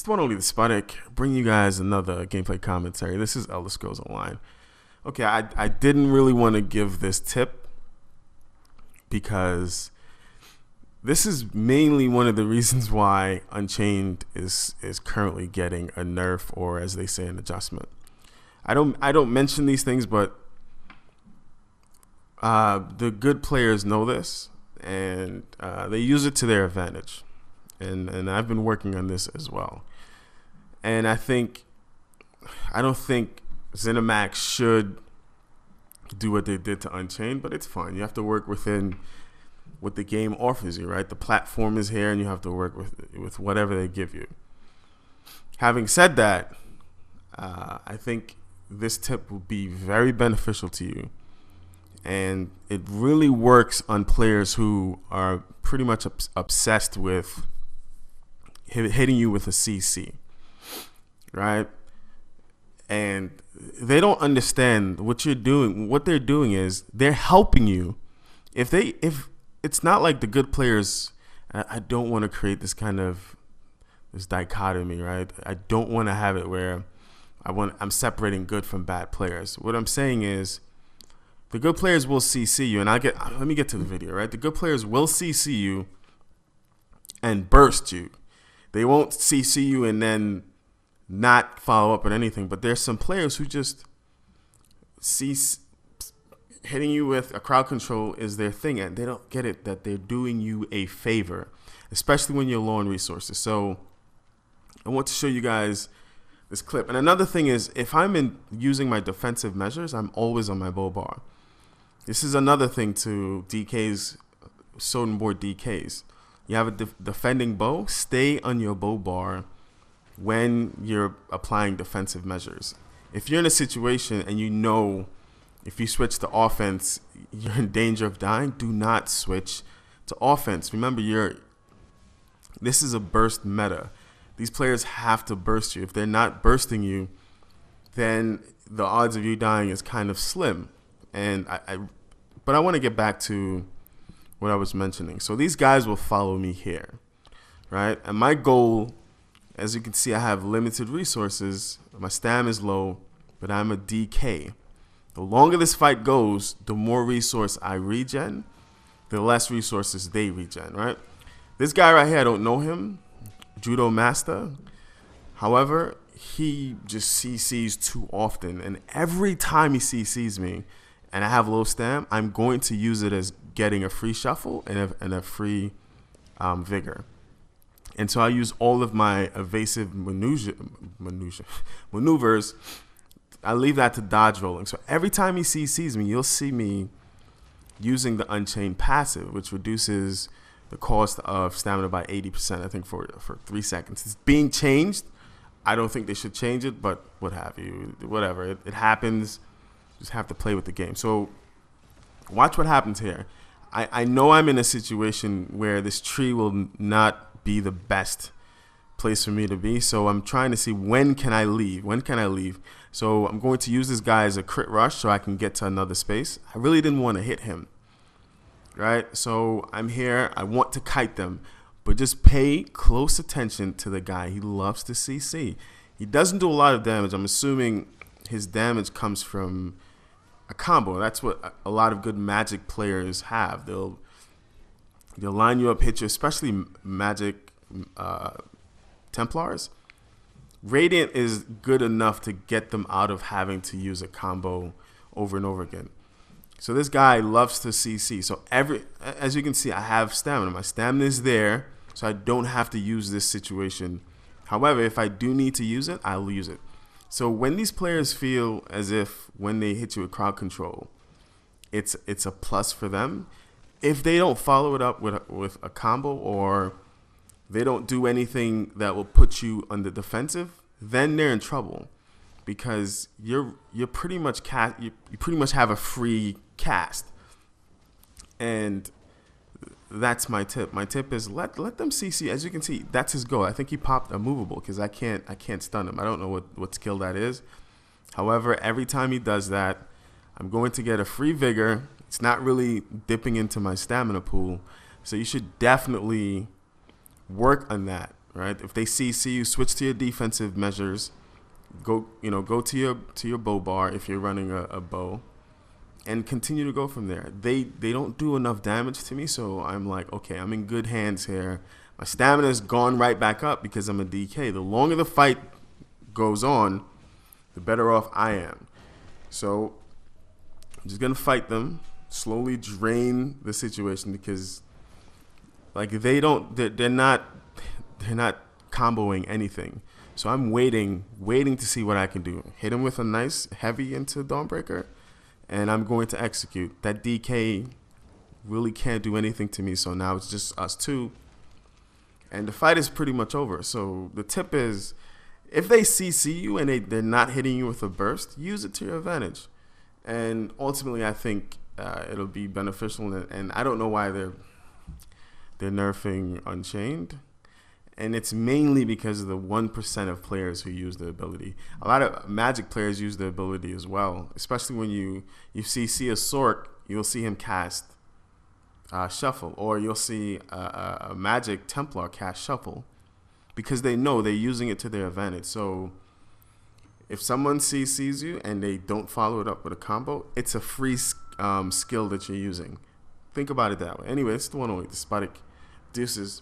It's the one only the Sputnik, bringing you guys another gameplay commentary. This is Elder Scrolls Online. Okay, I didn't really want to give this tip because this is mainly one of the reasons why Unchained is currently getting a nerf, or as they say, an adjustment. I don't mention these things, but the good players know this, and they use it to their advantage. And I've been working on this as well. And I don't think ZeniMax should do what they did to Unchained, but it's fine. You have to work within what the game offers you, right? The platform is here, and you have to work with whatever they give you. Having said that, I think this tip will be very beneficial to you. And it really works on players who are pretty much obsessed with hitting you with a CC, right? And they don't understand what you're doing. What they're doing is they're helping you. If it's not like the good players, I don't want to create this dichotomy, right? I don't want to have it where I'm separating good from bad players. What I'm saying is the good players will CC you, and let me get to the video, right? The good players will CC you and burst you. They won't CC you and then not follow up on anything. But there's some players who just hitting you with a crowd control is their thing, and they don't get it that they're doing you a favor, especially when you're low on resources. So I want to show you guys this clip. And another thing is, if I'm using my defensive measures, I'm always on my bow bar. This is another thing to DKs, Soden board DKs. You have a defending bow, stay on your bow bar when you're applying defensive measures. If you're in a situation and you know if you switch to offense, you're in danger of dying, do not switch to offense. Remember, this is a burst meta. These players have to burst you. If they're not bursting you, then the odds of you dying is kind of slim. And but I want to get back to what I was mentioning. So these guys will follow me here, right? And my goal, as you can see, I have limited resources. My stam is low, but I'm a DK. The longer this fight goes, the more resource I regen, the less resources they regen, right? This guy right here, I don't know him, Judo Master. However, he just CCs too often. And every time he CCs me and I have low stam, I'm going to use it as getting a free shuffle and a free vigor. And so I use all of my evasive maneuvers. I leave that to dodge rolling. So every time he CCs me, you'll see me using the Unchained passive, which reduces the cost of stamina by 80%, I think, for 3 seconds. It's being changed. I don't think they should change it, but what have you. Whatever. It happens. Just have to play with the game. So watch what happens here. I know I'm in a situation where this tree will not be the best place for me to be. So I'm trying to see, when can I leave? When can I leave? So I'm going to use this guy as a crit rush so I can get to another space. I really didn't want to hit him, right? So I'm here. I want to kite them, but just pay close attention to the guy. He loves to CC. He doesn't do a lot of damage. I'm assuming his damage comes from a combo. That's what a lot of good magic players have. They'll line you up, hit you, especially magic Templars. Radiant is good enough to get them out of having to use a combo over and over again. So this guy loves to CC. So as you can see, I have stamina. My stamina is there, so I don't have to use this situation. However, if I do need to use it, I'll use it. So when these players feel as if when they hit you with crowd control, it's a plus for them. If they don't follow it up with a combo, or they don't do anything that will put you on the defensive, then they're in trouble, because you're pretty much you pretty much have a free cast. And that's my tip. My tip is let them CC. As you can see, that's his goal. I think he popped a movable because I can't stun him. I don't know what skill that is. However, every time he does that, I'm going to get a free vigor. It's not really dipping into my stamina pool, so you should definitely work on that right? If they CC you, switch to your defensive measures. Go to your bow bar if you're running a bow, and continue to go from there. They don't do enough damage to me, so I'm like, okay, I'm in good hands here. My stamina's gone right back up because I'm a DK. The longer the fight goes on, the better off I am. So I'm just gonna fight them, slowly drain the situation, because like they're not comboing anything. So I'm waiting to see what I can do. Hit him with a nice heavy into Dawnbreaker, and I'm going to execute. That DK really can't do anything to me, so now it's just us two. And the fight is pretty much over. So the tip is, if they CC you and they're not hitting you with a burst, use it to your advantage. And ultimately, I think it'll be beneficial. And I don't know why they're nerfing Unchained. And it's mainly because of the 1% of players who use the ability. A lot of Magic players use the ability as well, especially when you see a Sork, you'll see him cast Shuffle, or you'll see a Magic Templar cast Shuffle, because they know they're using it to their advantage. So if someone CCs you and they don't follow it up with a combo, it's a free skill that you're using. Think about it that way. Anyway, it's the 108, Despotic Deuces.